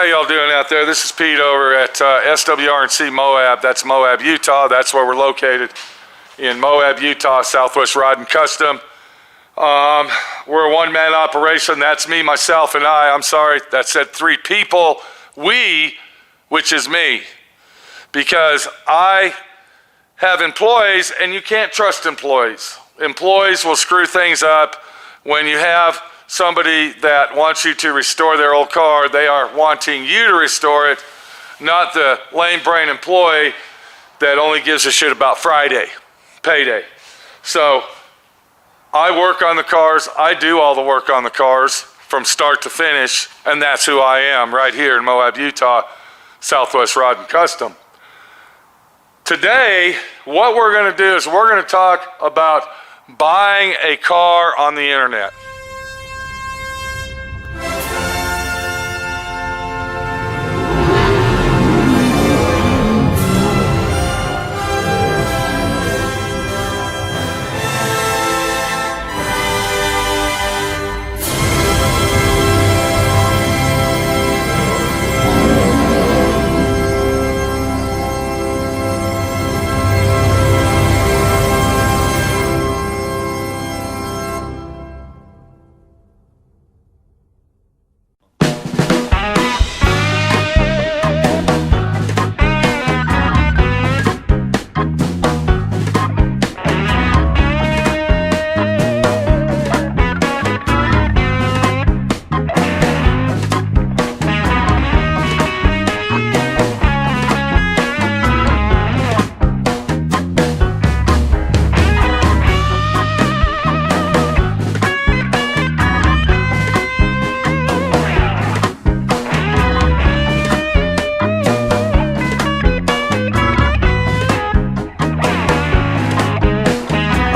y'all doing out there? This is Pete over at SWRC Moab. That's Moab, Utah. That's where we're located, in Moab, Utah, Southwest Rod and Custom. We're a one-man operation. That's me, myself, and I. I'm sorry, that said 3 people. We, which is me, because I have employees, and you can't trust employees. Employees will screw things up. When you have somebody that wants you to restore their old car, they are wanting you to restore it, not the lame brain employee that only gives a shit about Friday, payday. So I work on the cars, I do all the work on the cars from start to finish, and that's who I am right here in Moab, Utah, Southwest Rod and Custom. Today, what we're gonna do is we're gonna talk about buying a car on the internet.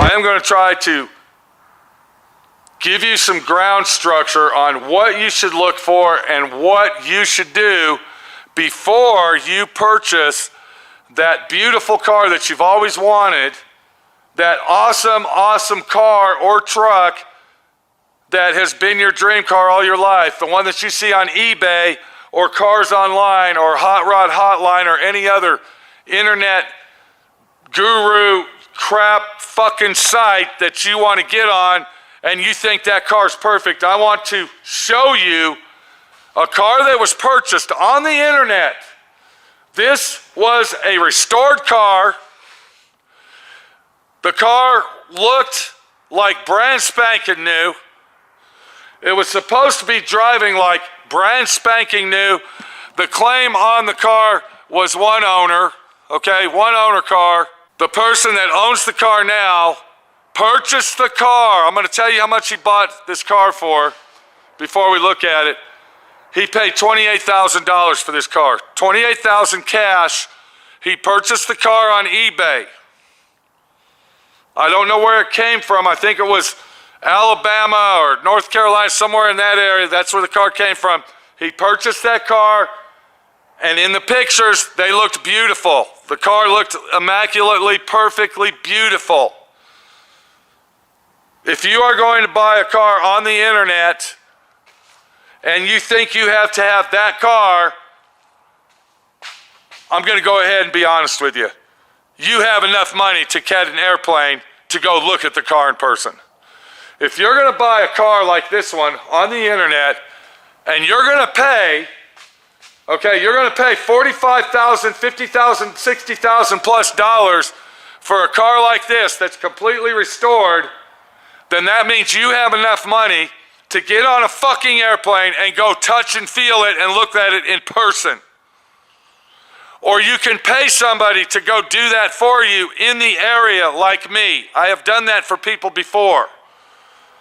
I'm going to try to give you some ground structure on what you should look for and what you should do before you purchase that beautiful car that you've always wanted, that awesome car or truck that has been your dream car all your life, the one that you see on eBay or Cars Online or Hot Rod Hotline or any other internet guru crap fucking site that you want to get on and you think that car's perfect. I want to show you a car that was purchased on the internet. This was a restored car. The car looked like brand spanking new. It was supposed to be driving like brand spanking new. The claim on the car was one owner, okay, one owner car. The person that owns the car now purchased the car. I'm going to tell you how much he bought this car for before we look at it. He paid $28,000 for this car. $28,000 cash. He purchased the car on eBay. I don't know where it came from. I think it was Alabama or North Carolina, somewhere in that area. That's where the car came from. He purchased that car, and in the pictures, they looked beautiful. The car looked immaculately, perfectly beautiful. If you are going to buy a car on the internet and you think you have to have that car, I'm going to go ahead and be honest with you. You have enough money to get an airplane to go look at the car in person. If you're going to buy a car like this one on the internet and you're going to pay, okay, you're going to pay $45,000, $50,000, $60,000 plus dollars for a car like this that's completely restored, then that means you have enough money to get on a fucking airplane and go touch and feel it and look at it in person. Or you can pay somebody to go do that for you in the area like me. I have done that for people before.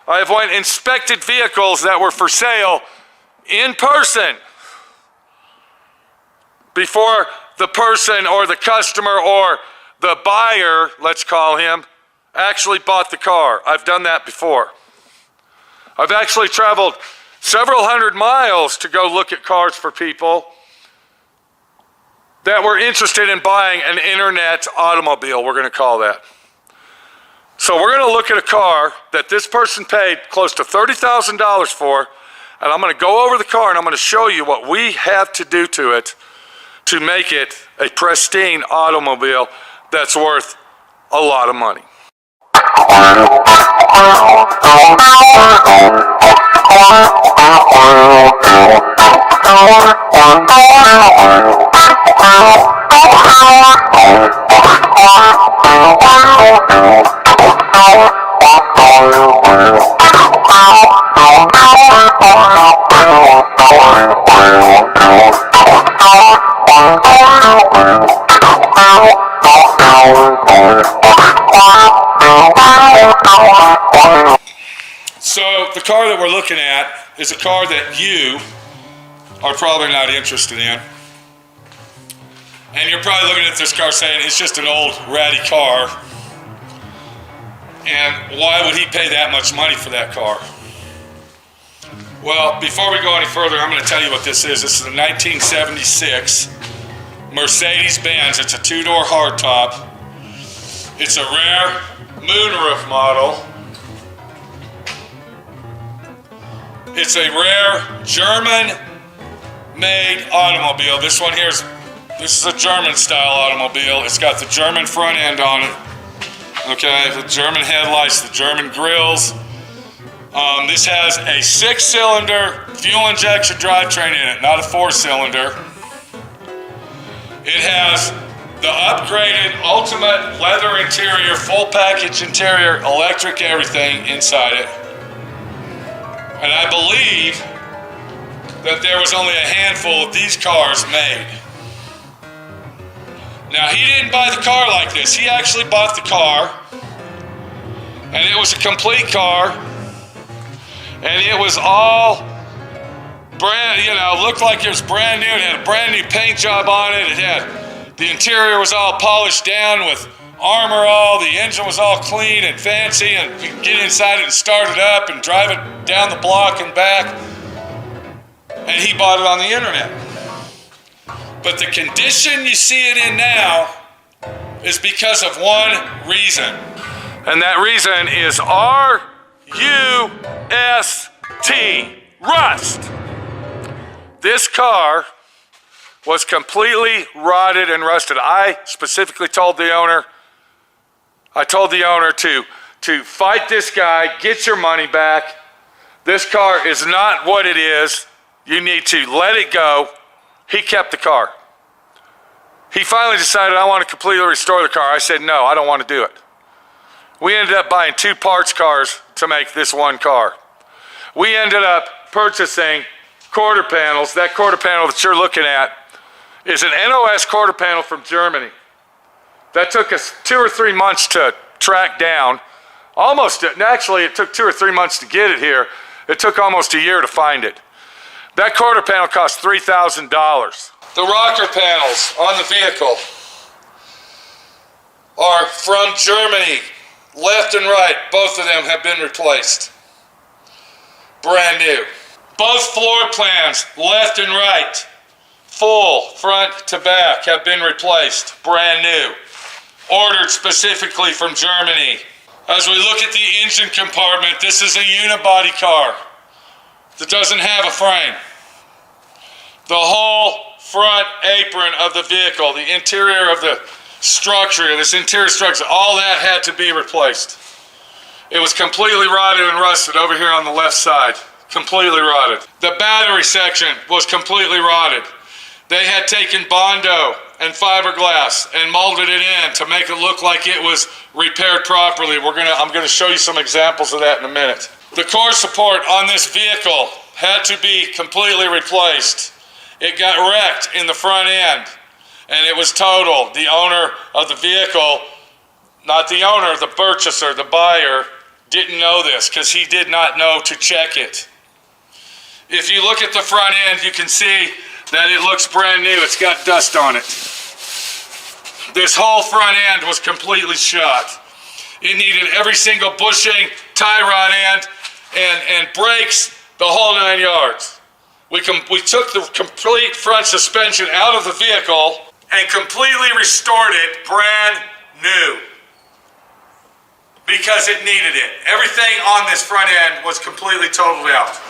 I have went inspected vehicles that were for sale in person before the person or the customer or the buyer, let's call him, actually bought the car. I've done that before. I've actually traveled several hundred miles to go look at cars for people that were interested in buying an internet automobile, we're going to call that. So we're going to look at a car that this person paid close to $30,000 for. And I'm going to go over the car and I'm going to show you what we have to do to it to make it a pristine automobile that's worth a lot of money. So the car that we're looking at is a car that you are probably not interested in. And you're probably looking at this car saying it's just an old ratty car. And why would he pay that much money for that car? Well, before we go any further, I'm going to tell you what this is. This is a 1976 Mercedes-Benz. It's a two-door hardtop. It's a rare moonroof model. It's a rare German-made automobile. This one here is a German-style automobile. It's got the German front end on it. Okay, the German headlights, the German grills. This has a 6-cylinder fuel injection drivetrain in it, not a 4-cylinder. It has the upgraded ultimate leather interior, full package interior, electric everything inside it. And I believe that there was only a handful of these cars made. Now, he didn't buy the car like this. He actually bought the car, and it was a complete car, and it was all brand, looked like it was brand new. It had a brand new paint job on it. The interior was all polished down with armor all. The engine was all clean and fancy, and you could get inside it and start it up and drive it down the block and back. And he bought it on the internet. But the condition you see it in now is because of one reason. And that reason is R-U-S-T, rust. This car was completely rotted and rusted. I specifically told the owner to fight this guy, get your money back. This car is not what it is. You need to let it go. He kept the car. He finally decided, I want to completely restore the car. I said, no, I don't want to do it. We ended up buying 2 parts cars to make this one car. We ended up purchasing quarter panels. That quarter panel that you're looking at is an NOS quarter panel from Germany. That took us 2 or 3 months to track down. Actually, it took 2 or 3 months to get it here. It took almost a year to find it. That quarter panel cost $3,000. The rocker panels on the vehicle are from Germany. Left and right, both of them have been replaced. Brand new. Both floor plans, left and right, full front to back, have been replaced. Brand new. Ordered specifically from Germany. As we look at the engine compartment, this is a unibody car that doesn't have a frame. The whole front apron of the vehicle, the interior of the structure, this interior structure, all that had to be replaced. It was completely rotted and rusted over here on the left side. Completely rotted. The battery section was completely rotted. They had taken Bondo and fiberglass and molded it in to make it look like it was repaired properly. I'm gonna show you some examples of that in a minute. The core support on this vehicle had to be completely replaced. It got wrecked in the front end, and it was totaled. The owner of the vehicle, not the owner, the purchaser, the buyer, didn't know this because he did not know to check it. If you look at the front end, you can see that it looks brand new. It's got dust on it. This whole front end was completely shot. It needed every single bushing, tie rod end, and brakes, the whole 9 yards. We took the complete front suspension out of the vehicle and completely restored it brand new because it needed it. Everything on this front end was completely totaled out.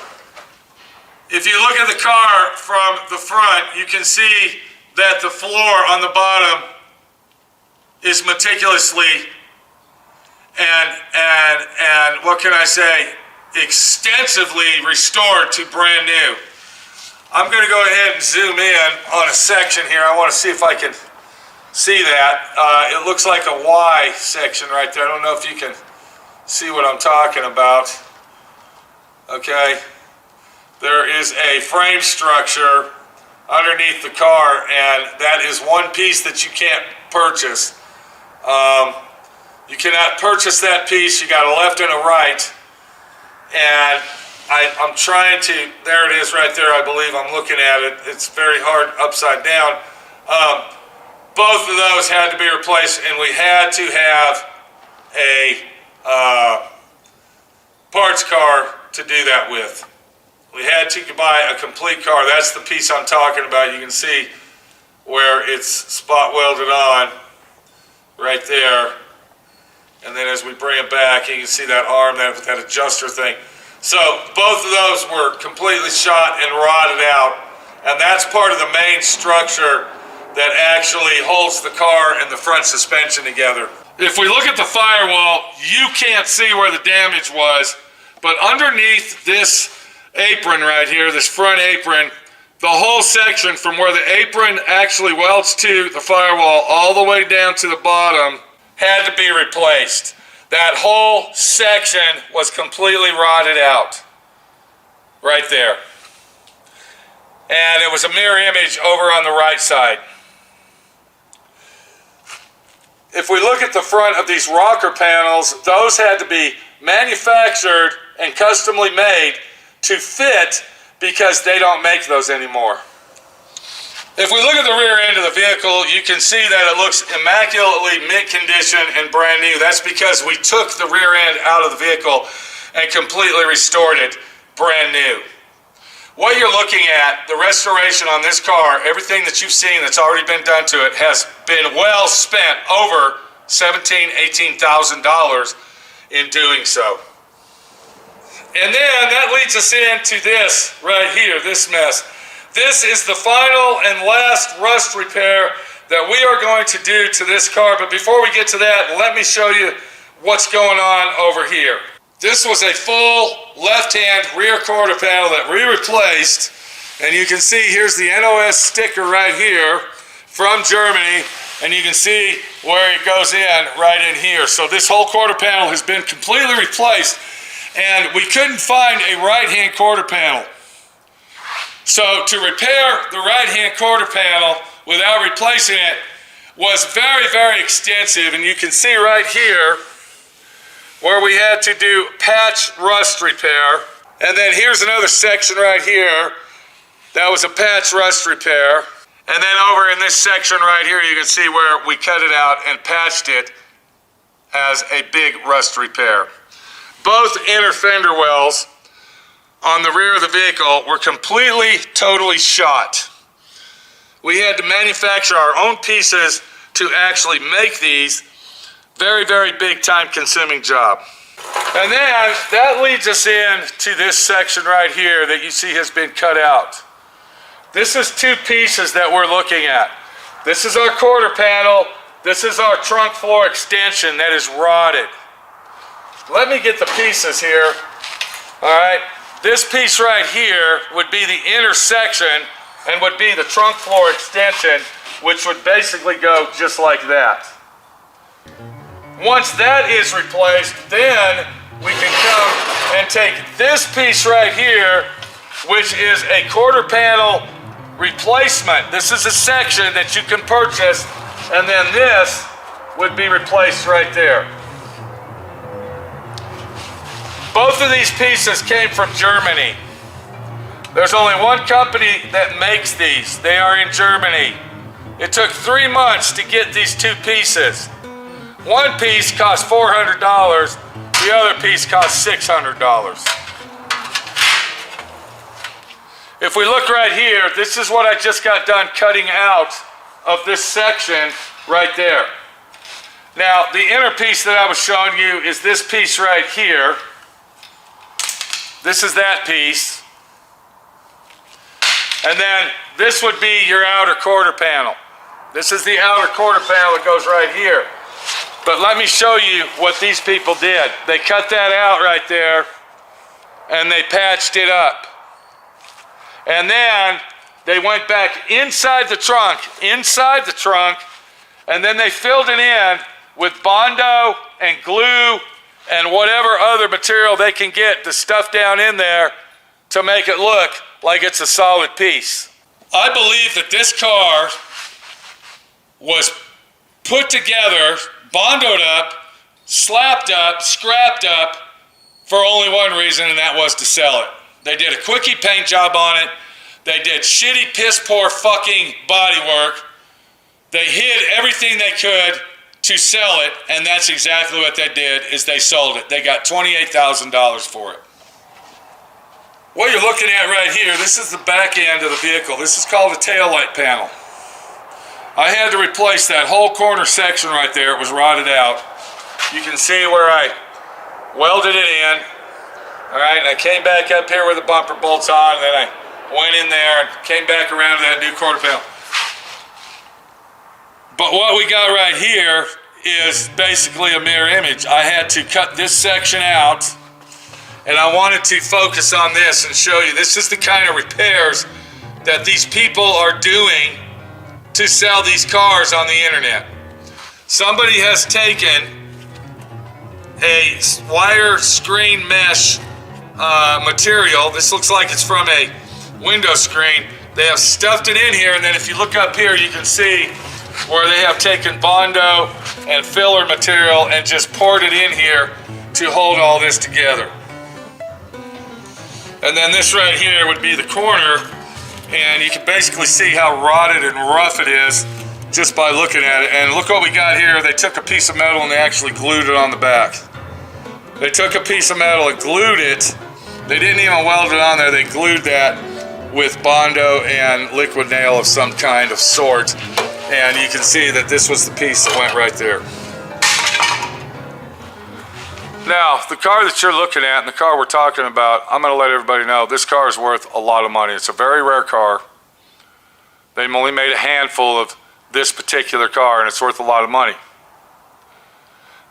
If you look at the car from the front, you can see that the floor on the bottom is meticulously and what can I say, extensively restored to brand new. I'm going to go ahead and zoom in on a section here. I want to see if I can see that. It looks like a Y section right there. I don't know if you can see what I'm talking about. Okay. There is a frame structure underneath the car, and that is one piece that you can't purchase. You cannot purchase that piece. You got a left and a right, and I'm trying to, there it is right there, I believe I'm looking at it. It's very hard upside down. Both of those had to be replaced, and we had to have a parts car to do that with. We had to buy a complete car. That's the piece I'm talking about. You can see where it's spot welded on right there. And then as we bring it back, you can see that arm, that adjuster thing. So both of those were completely shot and rotted out. And that's part of the main structure that actually holds the car and the front suspension together. If we look at the firewall, you can't see where the damage was, but underneath this apron right here, this front apron, the whole section from where the apron actually welds to the firewall all the way down to the bottom had to be replaced. That whole section was completely rotted out right there. And it was a mirror image over on the right side. If we look at the front of these rocker panels, those had to be manufactured and customly made to fit because they don't make those anymore. If we look at the rear end of the vehicle, you can see that it looks immaculately mint condition and brand new. That's because we took the rear end out of the vehicle and completely restored it brand new. What you're looking at, the restoration on this car, everything that you've seen that's already been done to it has been well spent, over $17,000, $18,000 in doing so. And then that leads us into this right here, this mess. This is the final and last rust repair that we are going to do to this car. But before we get to that, let me show you what's going on over here. This was a full left-hand rear quarter panel that we replaced. And you can see here's the NOS sticker right here from Germany. And you can see where it goes in right in here. So this whole quarter panel has been completely replaced. And we couldn't find a right-hand quarter panel. So to repair the right-hand quarter panel without replacing it was very, very extensive. And you can see right here where we had to do patch rust repair. And then here's another section right here that was a patch rust repair. And then over in this section right here, you can see where we cut it out and patched it as a big rust repair. Both inner fender wells on the rear of the vehicle were completely, totally shot. We had to manufacture our own pieces to actually make these. Very, very big time-consuming job. And then that leads us in to this section right here that you see has been cut out. This is two pieces that we're looking at. This is our quarter panel. This is our trunk floor extension that is rotted. Let me get the pieces here. All right. This piece right here would be the inner section and would be the trunk floor extension, which would basically go just like that. Once that is replaced, then we can come and take this piece right here, which is a quarter panel replacement. This is a section that you can purchase, and then this would be replaced right there. Both of these pieces came from Germany. There's only one company that makes these. They are in Germany. It took 3 months to get these two pieces. One piece cost $400. The other piece cost $600. If we look right here, this is what I just got done cutting out of this section right there. Now, the inner piece that I was showing you is this piece right here. This is that piece. And then this would be your outer quarter panel. This is the outer quarter panel that goes right here. But let me show you what these people did. They cut that out right there and they patched it up. And then they went back inside the trunk, and then they filled it in with Bondo and glue and whatever other material they can get to stuff down in there to make it look like it's a solid piece. I believe that this car was put together, bondoed up, slapped up, scrapped up for only one reason, and that was to sell it. They did a quickie paint job on it. They did shitty, piss poor fucking body work. They hid everything they could to sell it, and that's exactly what they did, is they sold it. They got $28,000 for it. What you're looking at right here, this is the back end of the vehicle. This is called the tail light panel. I had to replace that whole corner section right there. It was rotted out. You can see where I welded it in. All right, and I came back up here where the bumper bolts on, and then I went in there and came back around to that new quarter panel. But what we got right here is basically a mirror image. I had to cut this section out, and I wanted to focus on this and show you this is the kind of repairs that these people are doing to sell these cars on the internet. Somebody has taken a wire screen mesh material. This looks like it's from a window screen. They have stuffed it in here, and then if you look up here, you can see where they have taken Bondo and filler material and just poured it in here to hold all this together. And then this right here would be the corner, and you can basically see how rotted and rough it is just by looking at it. And look what we got here. They took a piece of metal and they actually glued it on the back. They took a piece of metal and glued it. They didn't even weld it on there. They glued that with Bondo and liquid nail of some kind of sort. And you can see that this was the piece that went right there. Now, the car that you're looking at and the car we're talking about, I'm going to let everybody know this car is worth a lot of money. It's a very rare car. They've only made a handful of this particular car, and it's worth a lot of money.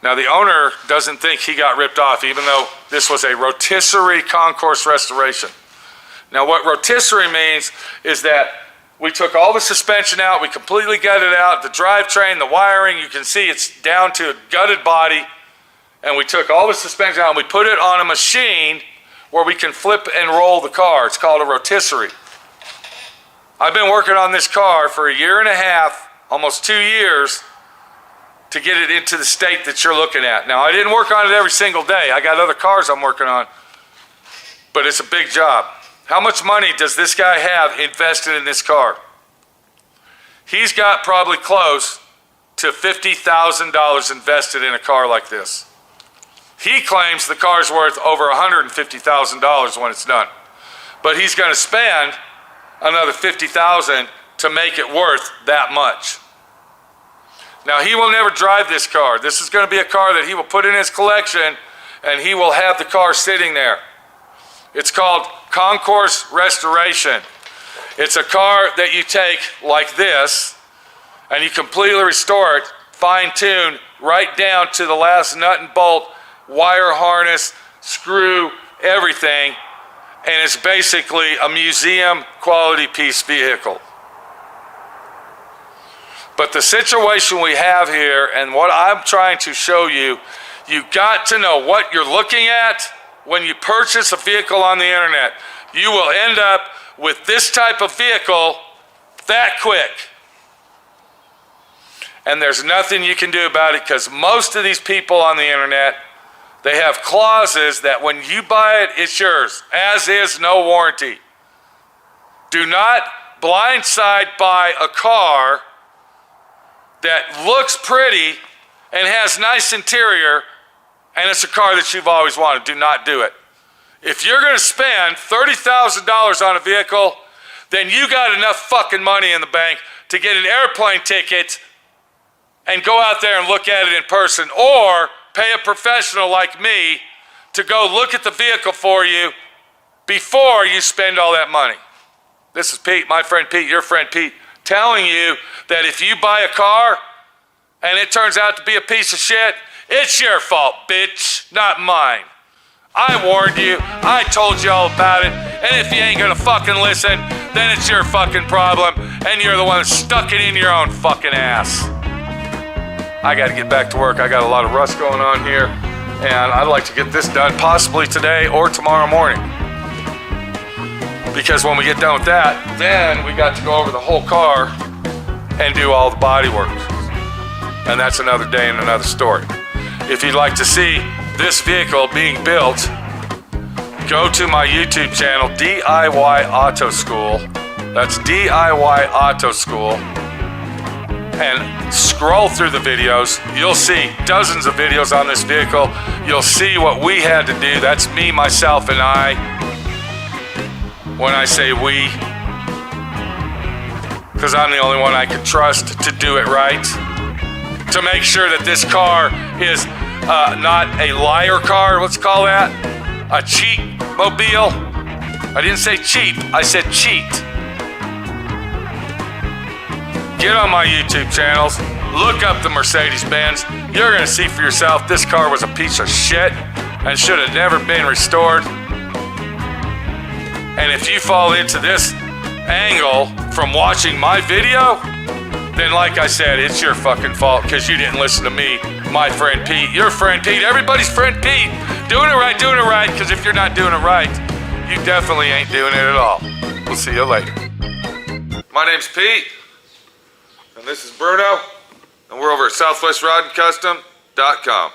Now, the owner doesn't think he got ripped off, even though this was a rotisserie concourse restoration. Now, what rotisserie means is that we took all the suspension out, we completely gutted out the drivetrain, the wiring. You can see it's down to a gutted body. And we took all the suspension out and we put it on a machine where we can flip and roll the car. It's called a rotisserie. I've been working on this car for 1.5 years, almost 2 years, to get it into the state that you're looking at. Now, I didn't work on it every single day. I got other cars I'm working on, but it's a big job. How much money does this guy have invested in this car? He's got probably close to $50,000 invested in a car like this. He claims the car's worth over $150,000 when it's done. But he's going to spend another $50,000 to make it worth that much. Now, he will never drive this car. This is going to be a car that he will put in his collection, and he will have the car sitting there. It's called Concourse Restoration. It's a car that you take like this, and you completely restore it, fine-tune, right down to the last nut and bolt, wire harness, screw, everything, and it's basically a museum quality piece vehicle. But the situation we have here and what I'm trying to show you, you got to know what you're looking at when you purchase a vehicle on the internet. You will end up with this type of vehicle that quick. And there's nothing you can do about it because most of these people on the internet, they have clauses that when you buy it, it's yours, as is no warranty. Do not blindside buy a car that looks pretty and has nice interior and it's a car that you've always wanted. Do not do it. If you're going to spend $30,000 on a vehicle, then you got enough fucking money in the bank to get an airplane ticket and go out there and look at it in person, or pay a professional like me to go look at the vehicle for you before you spend all that money. This is Pete, my friend Pete, your friend Pete, telling you that if you buy a car and it turns out to be a piece of shit, it's your fault, bitch, not mine. I warned you, I told you all about it, and if you ain't gonna fucking listen, then it's your fucking problem, and you're the one that stuck it in your own fucking ass. I gotta get back to work. I got a lot of rust going on here, and I'd like to get this done possibly today or tomorrow morning. Because when we get done with that, then we got to go over the whole car and do all the body work. And that's another day and another story. If you'd like to see this vehicle being built, go to my YouTube channel, DIY Auto School. That's DIY Auto School. And scroll through the videos. You'll see dozens of videos on this vehicle. You'll see what we had to do. That's me, myself, and I. When I say we, because I'm the only one I can trust to do it right. To make sure that this car is not a liar car, let's call that. A cheat mobile. I didn't say cheap, I said cheat. Get on my YouTube channels, look up the Mercedes-Benz. You're gonna see for yourself this car was a piece of shit and should have never been restored. And if you fall into this angle from watching my video, then like I said, it's your fucking fault because you didn't listen to me, my friend Pete, your friend Pete, everybody's friend Pete. Doing it right, because if you're not doing it right, you definitely ain't doing it at all. We'll see you later. My name's Pete, and this is Bruno, and we're over at SouthwestRodandCustom.com.